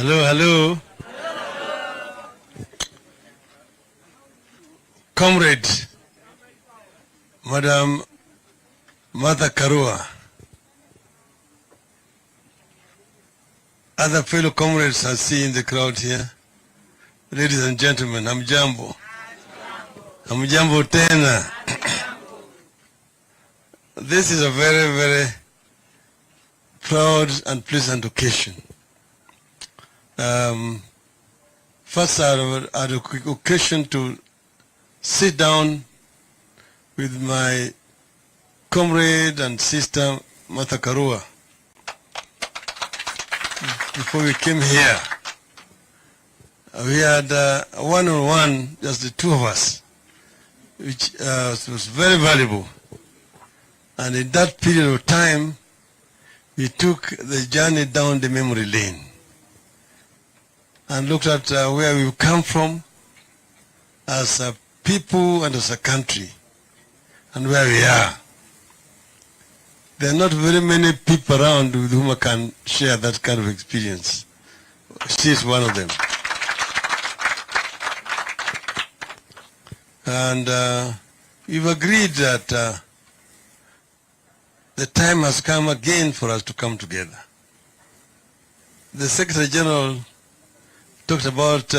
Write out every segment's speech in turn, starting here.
Hello, hello. Comrade, Madam Martha Karua, other fellow comrades I see in the crowd here, ladies and gentlemen, hamjambo. Hamjambo tena. This is a very, very proud and pleasant occasion. First, I had a quick occasion to sit down with my comrade and sister Martha Karua before we came here. We had one-on-one, just the two of us, which was very valuable. And in that period of time, we took the journey down the memory lane and looked at where we've come from as a people and as a country and where we are. There are not very many people around with whom I can share that kind of experience. She is one of them. And we've agreed that the time has come again for us to come together. The Secretary General talked about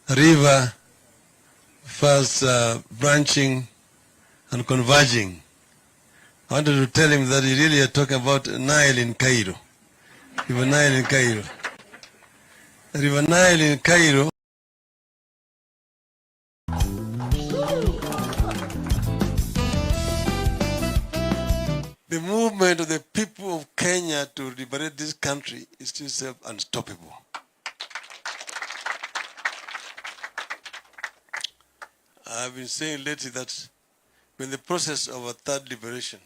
river first branching and converging. I wanted to tell him that he really are talking about Nile in Cairo. River Nile in Cairo. River Nile in Cairo. The movement of the people of Kenya to liberate this country is still unstoppable. I've been saying lately that we're in the process of a third liberation.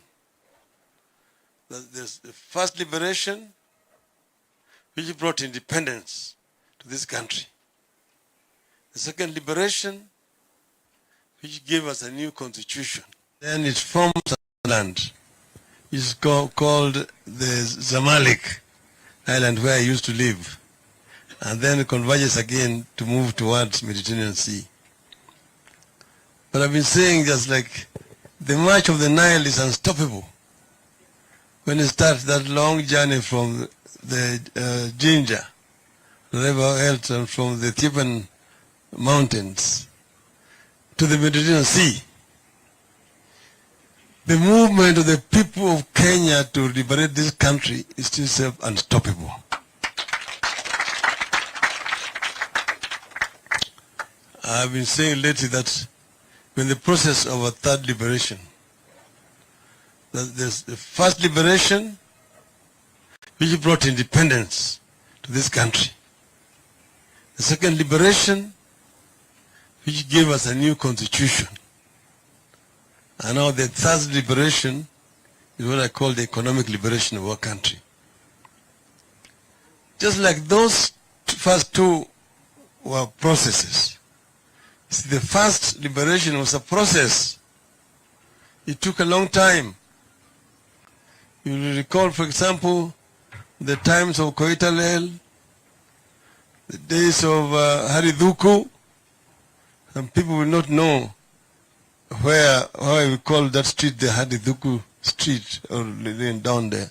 That there's the first liberation, which brought independence to this country. The second liberation, which gave us a new constitution. Then it forms a land. It's called the Zamalek Island, where I used to live. And then it converges again to move towards Mediterranean Sea. But I've been saying just like the march of the Nile is unstoppable. When it starts that long journey from the Ginger, River Elton, from the Ethiopian mountains to the Mediterranean Sea, the movement of the people of Kenya to liberate this country is still unstoppable. I've been saying lately that we're in the process of a third liberation. That there's the first liberation, which brought independence to this country. The second liberation, which gave us a new constitution. And now the third liberation is what I call the economic liberation of our country. Just like those first two were processes. See, the first liberation was a process. It took a long time. You will recall, for example, the times of Koitalel, the days of Hariduku, and people will not know why we call that street the Hariduku street, or down there.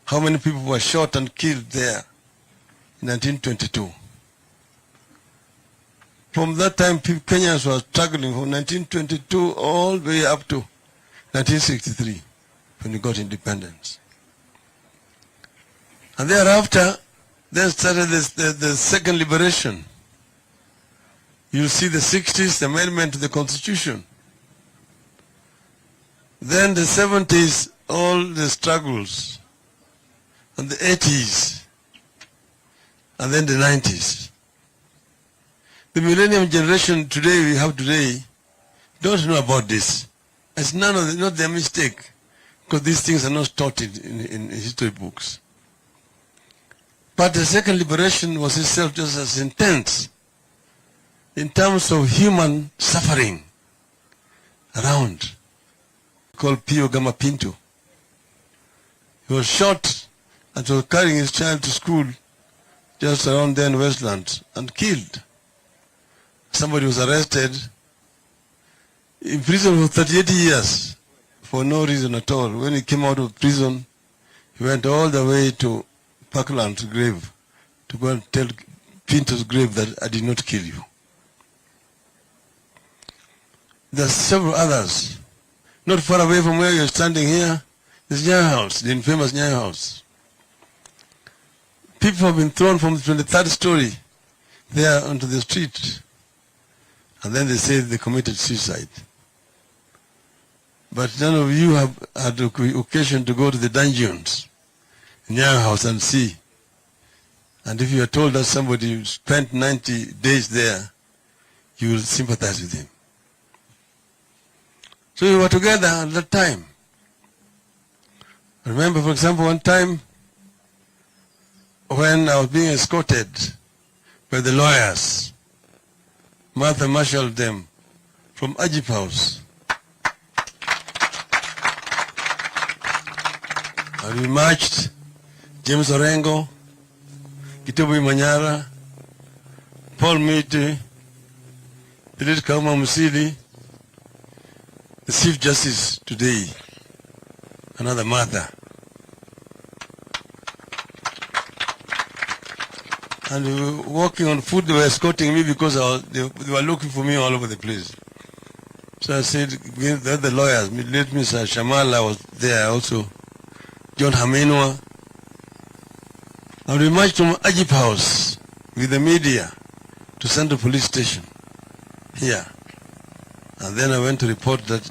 How many people were shot and killed there in 1922. From that time, Kenyans were struggling from 1922 all the way up to 1963, when we got independence. And thereafter, then started the second liberation. You'll see the 60s, the amendment to the Constitution. Then the 70s, all the struggles. And the 80s. And then the 90s. The millennium generation today, we have today, don't know about this. It's not their mistake, because these things are not taught in history books. But the second liberation was itself just as intense in terms of human suffering around. Called Pio Gama Pinto. He was shot and was carrying his child to school just around there in Westlands and killed. Somebody was arrested in prison for 38 years for no reason at all. When he came out of prison, he went all the way to Parkland's grave to go and tell Pinto's grave that I did not kill you. There are several others. Not far away from where you're standing here, is Nyayo House, the infamous Nyayo House. People have been thrown from the 23rd story there onto the street. And then they say they committed suicide. But none of you have had the occasion to go to the dungeons in Nyayo House and see. And if you are told that somebody spent 90 days there, you will sympathize with him. So we were together at that time. I remember, for example, one time when I was being escorted by the lawyers, Martha marshaled them from Ajip House. And we marched James Orengo, Kitobu Manyara, Paul Miti, Philip Kauma Musili, the Chief Justice today, another Martha. And we were walking on foot. They were escorting me because they were looking for me all over the place. So I said, the lawyers, let me say, Shamala was there also, John Hamenwa. And we marched from Ajip House with the media to Central Police Station here. And then I went to report that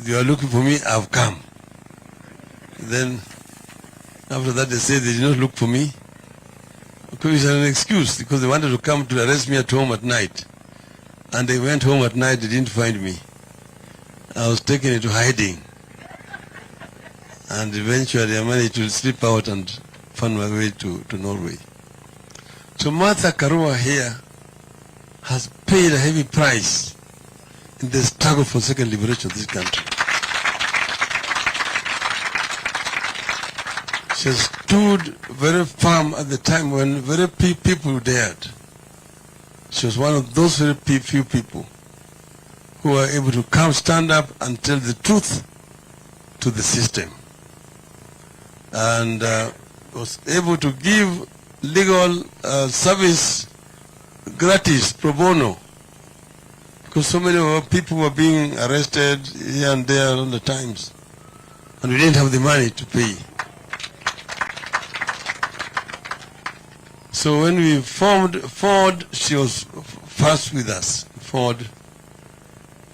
you are looking for me, I've come. Then after that they said they did not look for me. Because it's an excuse, because they wanted to come to arrest me at home at night. And they went home at night, they didn't find me. I was taken into hiding. And eventually I managed to slip out and find my way to Norway. So Martha Karua here has paid a heavy price in the struggle for second liberation of this country. She stood very firm at the time when very few people dared. She was one of those very few people who were able to come, stand up and tell the truth to the system. And was able to give legal service gratis, pro bono, because so many people were being arrested here and there all the times, and we didn't have the money to pay. So when we formed Ford, she was first with us, Ford,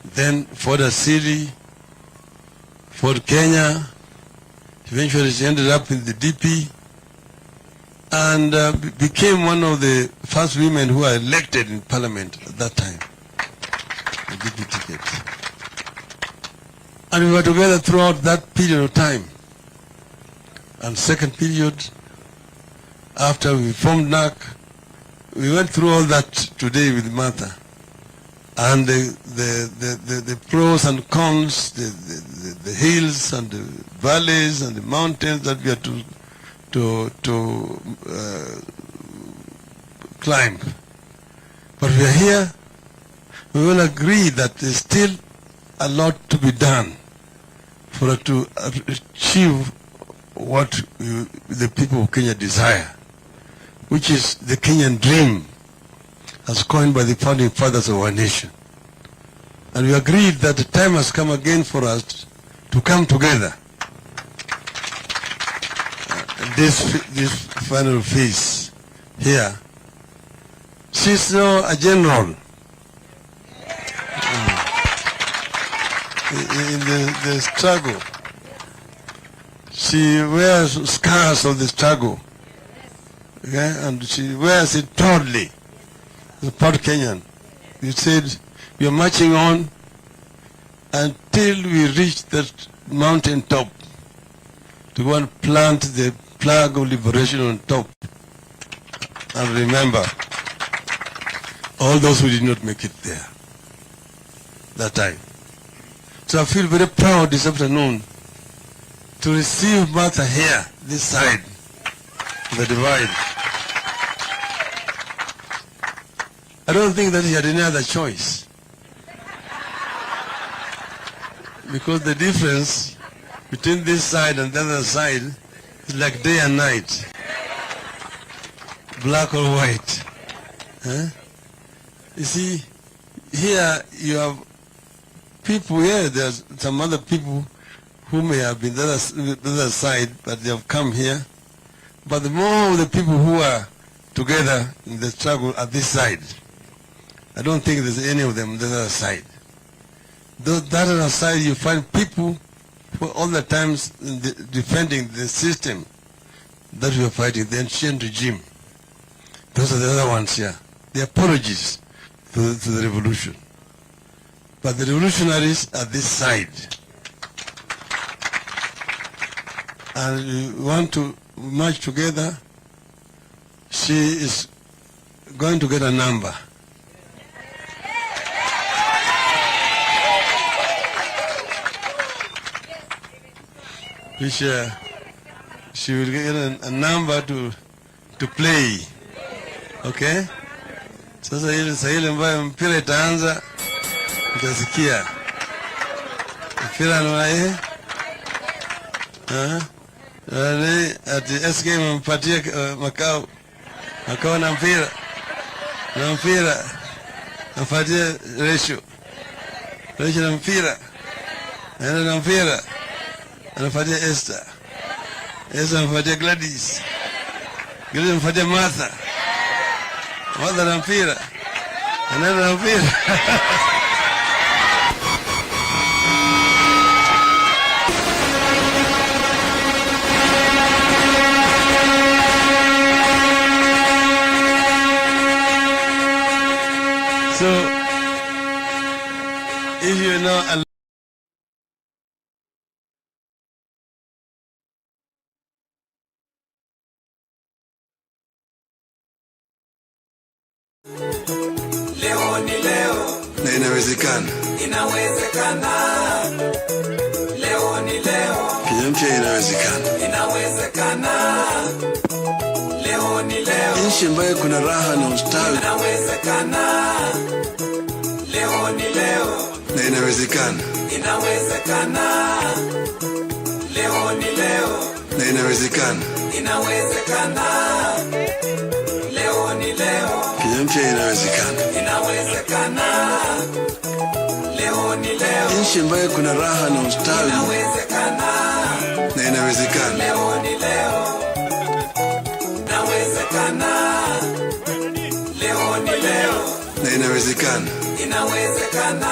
then Ford Asili, Ford Kenya, eventually she ended up in the DP, and became one of the first women who were elected in parliament at that time, the DP ticket. And we were together throughout that period of time. And second period, after we formed Narc, we went through all that today with Martha. And the pros and cons, the hills and the valleys and the mountains that we had to climb. But we are here, we will agree that there's still a lot to be done for us to achieve what the people of Kenya desire, which is the Kenyan dream, as coined by the founding fathers of our nation. And we agreed that the time has come again for us to come together. This final phase here. She's now a general in the struggle. She wears scars of the struggle. Okay? And she wears it proudly. The proud Kenyan. We said, we are marching on until we reach that mountain top to go and plant the flag of liberation on top. And remember, all those who did not make it there that time. So I feel very proud this afternoon to receive Martha here, this side of the divide. I don't think that he had any other choice. Because the difference between this side and the other side is like day and night. Black or white. Huh? You see, here you have people, there's some other people who may have been the other side, but they have come here. But the more of the people who are together in the struggle at this side, I don't think there's any of them on the other side. That other side, you find people who are all the times defending the system that we are fighting, the ancient regime. Those are the other ones here. The apologies to the revolution. But the revolutionaries are this side. And we want to march together. She is going to get a number. Which she will get a number to play. Okay? Sasa ile ambayo mpira itaanza utasikia. Mpira ni ati SK mpatie makao na mpira mpatie ratio na mpira na mpira anapatia Esther anapatia Gladys anapatia Martha na mpira anaenda na mpira. So, if you know leo ni leo na inawezekana. Inawezekana. Leo ni leo. Kijamii inawezekana. Inawezekana. Leo ni leo. Nchi ambayo kuna raha na ustawi. Inawezekana. Leo ni leo. Na inawezekana. Inawezekana. Leo ni leo. Na inawezekana. Inawezekana. Leo ni leo. Kijamii inawezekana. Inawezekana. Leo ni leo. Nchi ambayo kuna raha na ustawi. Inawezekana. Na inawezekana. Leo ni leo. Inawezekana. Leo ni leo. Na inawezekana. Inawezekana.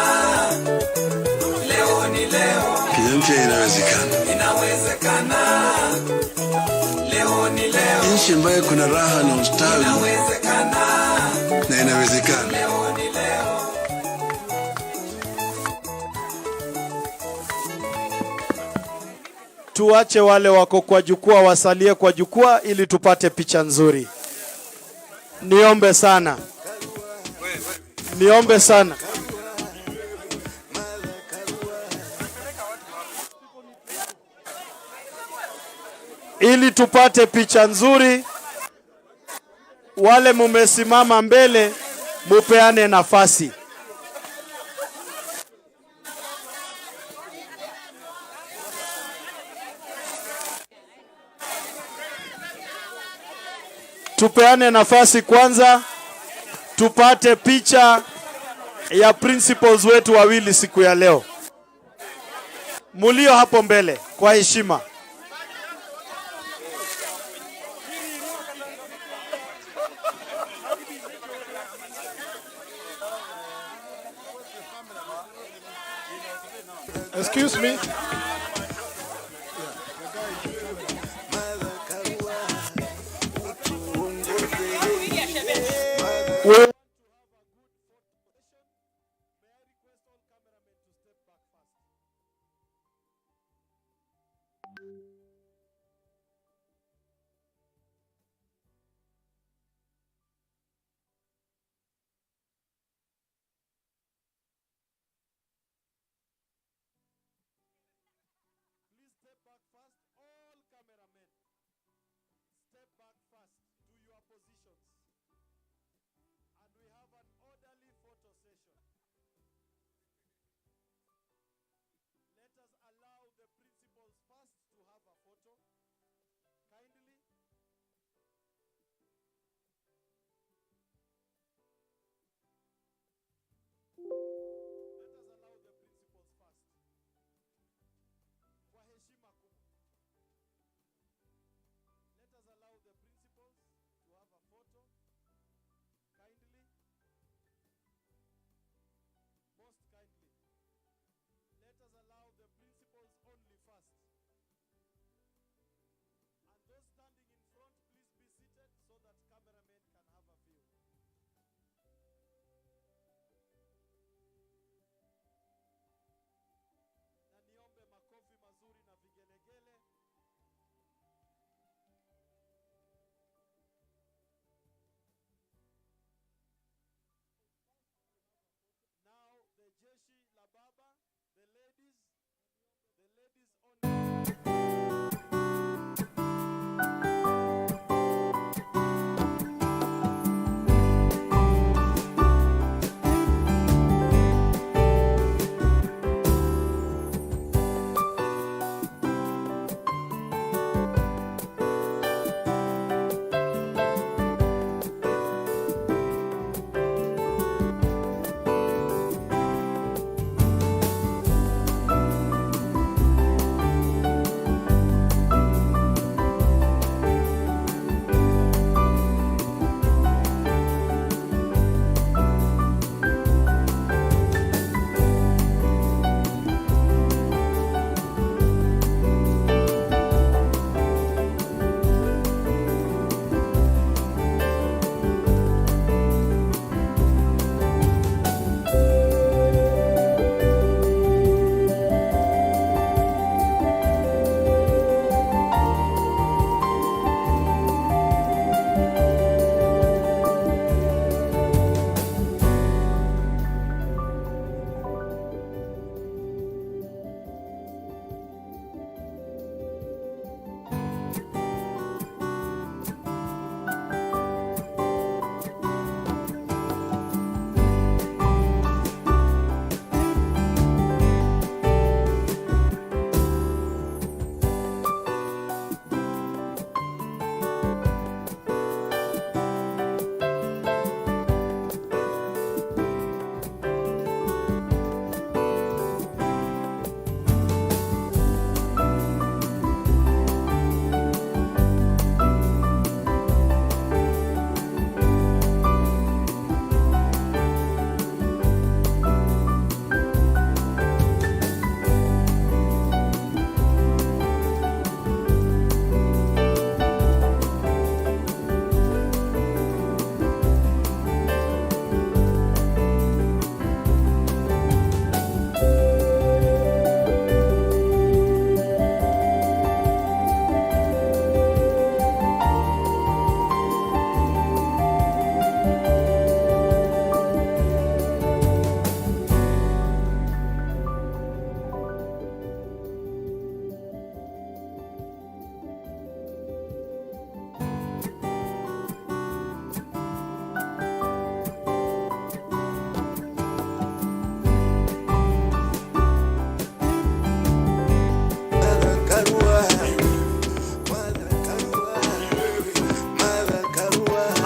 Leo ni leo. Kijamii inawezekana. Inawezekana. Leo ni leo. Nchi ambayo kuna raha na ustawi. Inawezekana. Na inawezekana. Leo ni leo. Tuache wale wako kwa jukwaa wasalie kwa jukwaa ili tupate picha nzuri. Niombe sana. Niombe sana. Ili tupate picha nzuri, wale mumesimama mbele mupeane nafasi. Tupeane nafasi kwanza tupate picha ya principals wetu wawili siku ya leo. Mulio hapo mbele kwa heshima. Excuse me. Step back fast to your positions. And we have an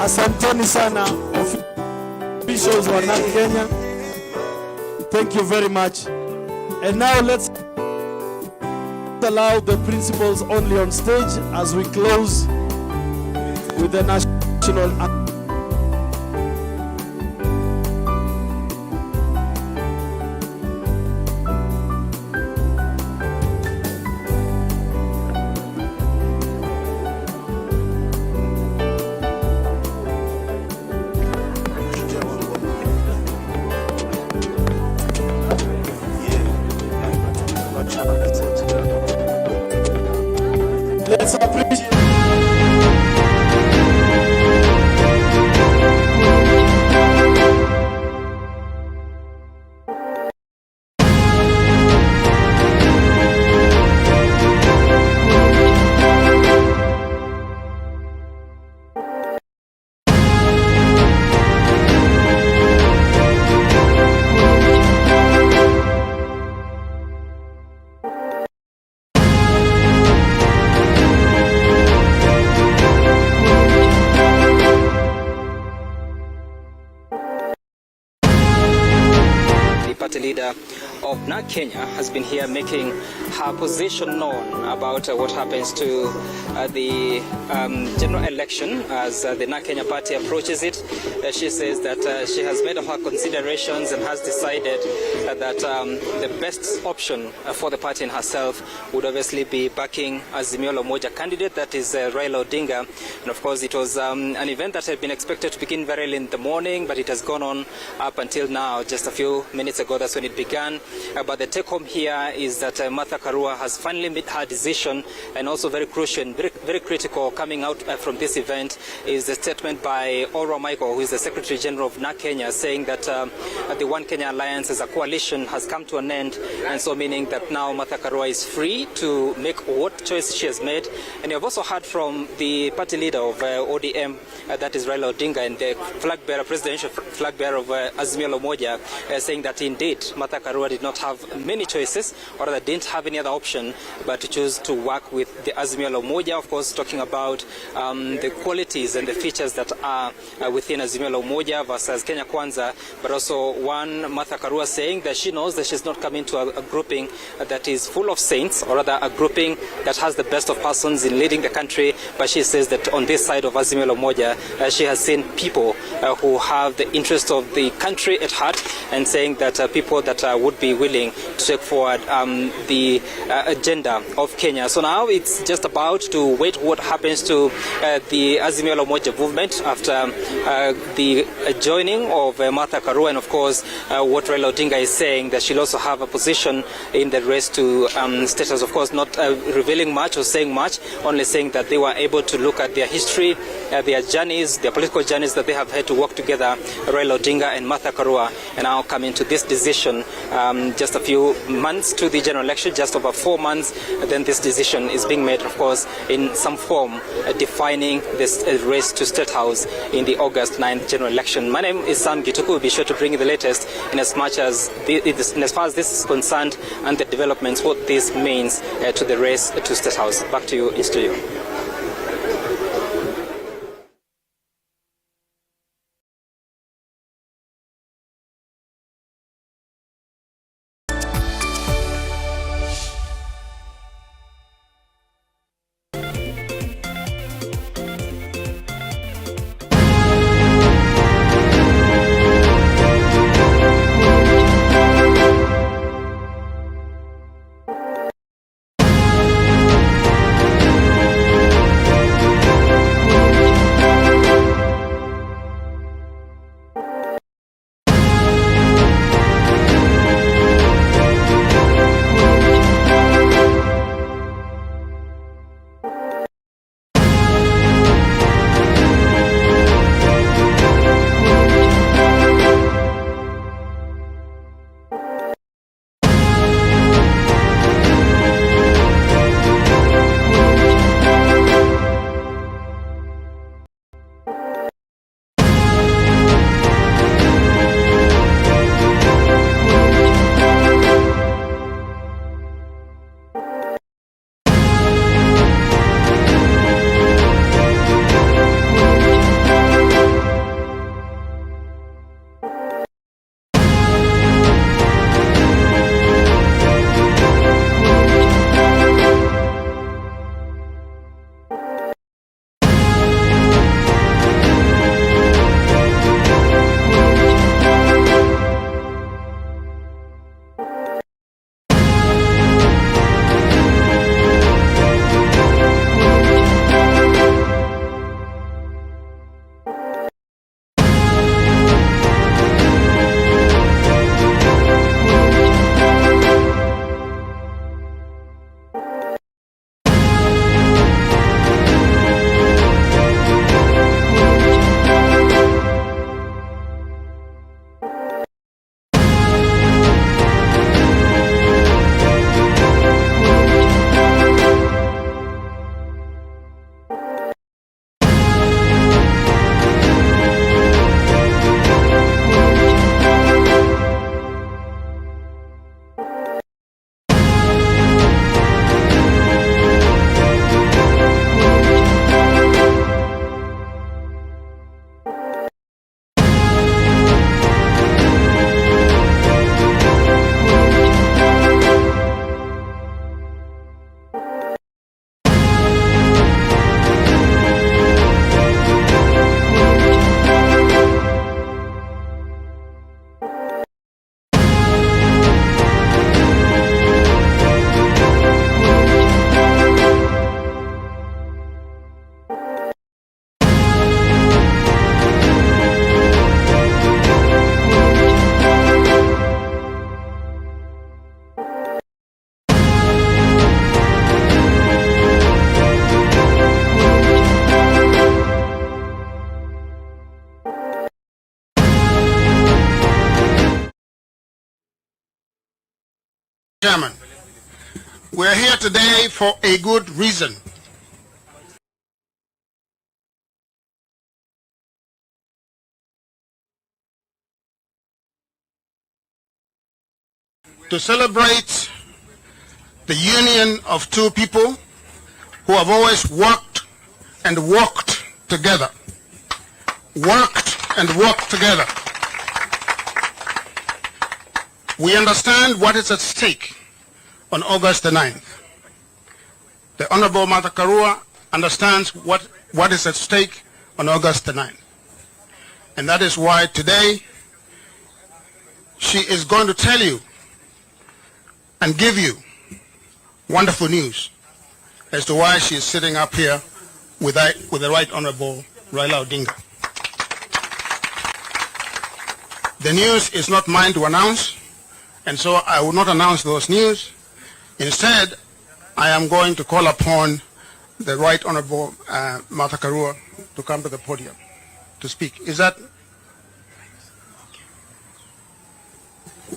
Asanteni sana officials wa Narc Kenya. Thank you very much. And now let's allow the principals only on stage as we close with the national anthem. Let's appreciate. Party leader of Narc Kenya has been here making her position known about what happens to the general election as the Narc Kenya party approaches it. She says that she has made her considerations and has decided that the best option for the party and herself would obviously be backing Azimio la Umojay candidate, that is Raila Odinga. And of course it was an event that had been expected to begin very early in the morning, but it has gone on up until now. Just a few minutes ago, that's when it began. But the take home here is that Martha Karua has finally made her decision, and also very crucial and very critical coming out from this event is the statement by Ora Michael, who is the Secretary General of Narc Kenya, saying that the One Kenya Alliance as a coalition has come to an end, and so meaning that now Martha Karua is free to make what choice she has made. And you have also heard from the party leader of ODM, that is Raila Odinga, and the flag bearer, presidential flag bearer of Azimio la Umojay, saying that indeed Martha Karua did not have many choices, or rather didn't have any other option but to choose to work with the Azimio la Umojay. Of course, talking about the qualities and the features that are within Azimio la Umojay versus Kenya Kwanza, but also one Martha Karua saying that she knows that she's not coming to a grouping that is full of saints, or rather a grouping that has the best of persons in leading the country, but she says that on this side of Azimio la Umojay, she has seen people who have the interest of the country at heart, and saying that people that would be willing to take forward the agenda of Kenya. So now it's just about to wait what happens to the Azimio la Umojay movement after the joining of Martha Karua, and of course what Raila Odinga is saying, that she'll also have a position in the race to status. Of course, not revealing much or saying much, only saying that they were able to look at their history, their journeys, their political journeys that they have had to work together, Raila Odinga and Martha Karua, and now coming to this decision just a few months to the general election, just over 4 months, then this decision is being made, of course, in some form defining this race to State House in the August 9th general election. My name is Sam Gituku. We'll be sure to bring you the latest in as far as this is concerned, and the developments, what this means to the race to State House. Back to you in studio. Chairman, we're here today for a good reason. To celebrate the union of two people who have always worked and walked together. Worked and walked together. We understand what is at stake on August the 9th. The Honorable Martha Karua understands what is at stake on August the 9th. And that is why today she is going to tell you and give you wonderful news as to why she is sitting up here with the Right Honorable Raila Odinga. The news is not mine to announce, and so I will not announce those news. Instead, I am going to call upon the Right Honorable Martha Karua to come to the podium to speak. Is that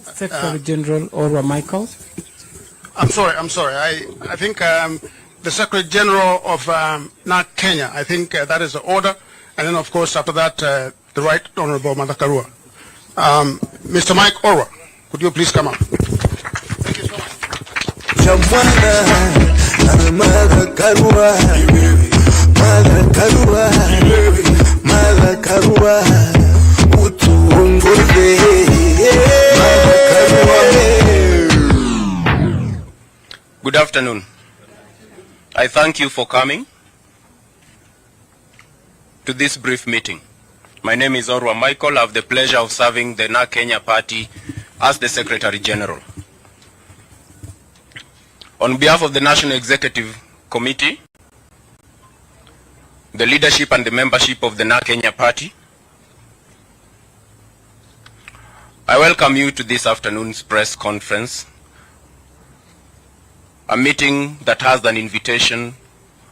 Secretary General Orwa Michael? I'm sorry. I think the Secretary General of Narc Kenya, I think that is the order. And then, of course, after that, the Right Honorable Martha Karua. Mr. Mike Orwa, could you please come up? Thank you so much. Martha Karua, Martha Karua, Good afternoon. I thank you for coming to this brief meeting. My name is Orwa Michael. I have the pleasure of serving the Narc Kenya party as the Secretary General. On behalf of the National Executive Committee, the leadership and the membership of the Narc Kenya party, I welcome you to this afternoon's press conference, a meeting that has an invitation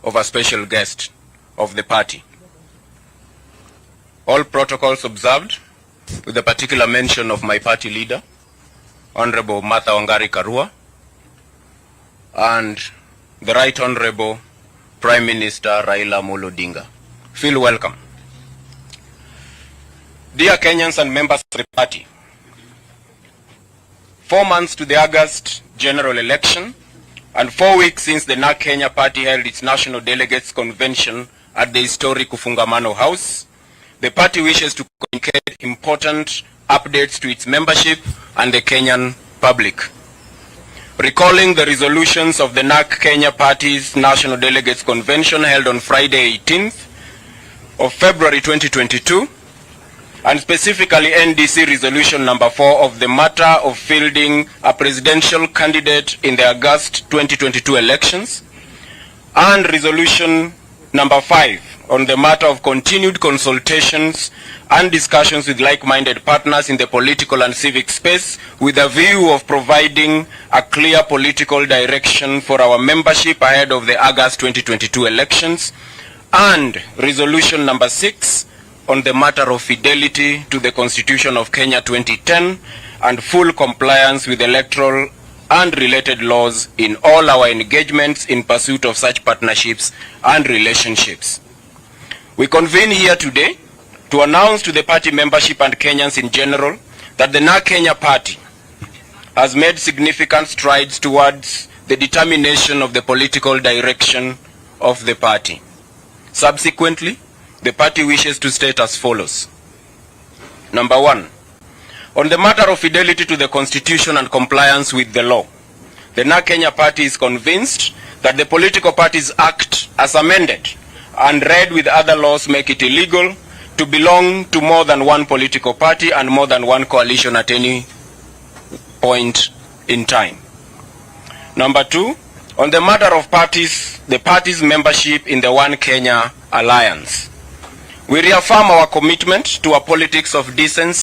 of a special guest of the party. All protocols observed, with a particular mention of my party leader, Honorable Martha Karua, and the Right Honorable Prime Minister Raila Odinga. Feel welcome. Dear Kenyans and members of the party, 4 months to the August general election, and 4 weeks since the Narc Kenya party held its National Delegates Convention at the historic Ufungamano House, the party wishes to communicate important updates to its membership and the Kenyan public. Recalling the resolutions of the Narc Kenya party's National Delegates Convention held on Friday 18th of February 2022, and specifically NDC Resolution number 4 of the matter of fielding a presidential candidate in the August 2022 elections, and Resolution number 5 on the matter of continued consultations and discussions with like-minded partners in the political and civic space with a view of providing a clear political direction for our membership ahead of the August 2022 elections, and Resolution number 6 on the matter of fidelity to the Constitution of Kenya 2010 and full compliance with electoral and related laws in all our engagements in pursuit of such partnerships and relationships. We convene here today to announce to the party membership and Kenyans in general that the Narc Kenya party has made significant strides towards the determination of the political direction of the party. Subsequently, the party wishes to state as follows. Number 1, on the matter of fidelity to the Constitution and compliance with the law, the Narc Kenya party is convinced that the Political Parties Act as amended and read with other laws make it illegal to belong to more than one political party and more than one coalition at any point in time. Number 2, on the matter of the party's membership in the One Kenya Alliance, we reaffirm our commitment to a politics of decency,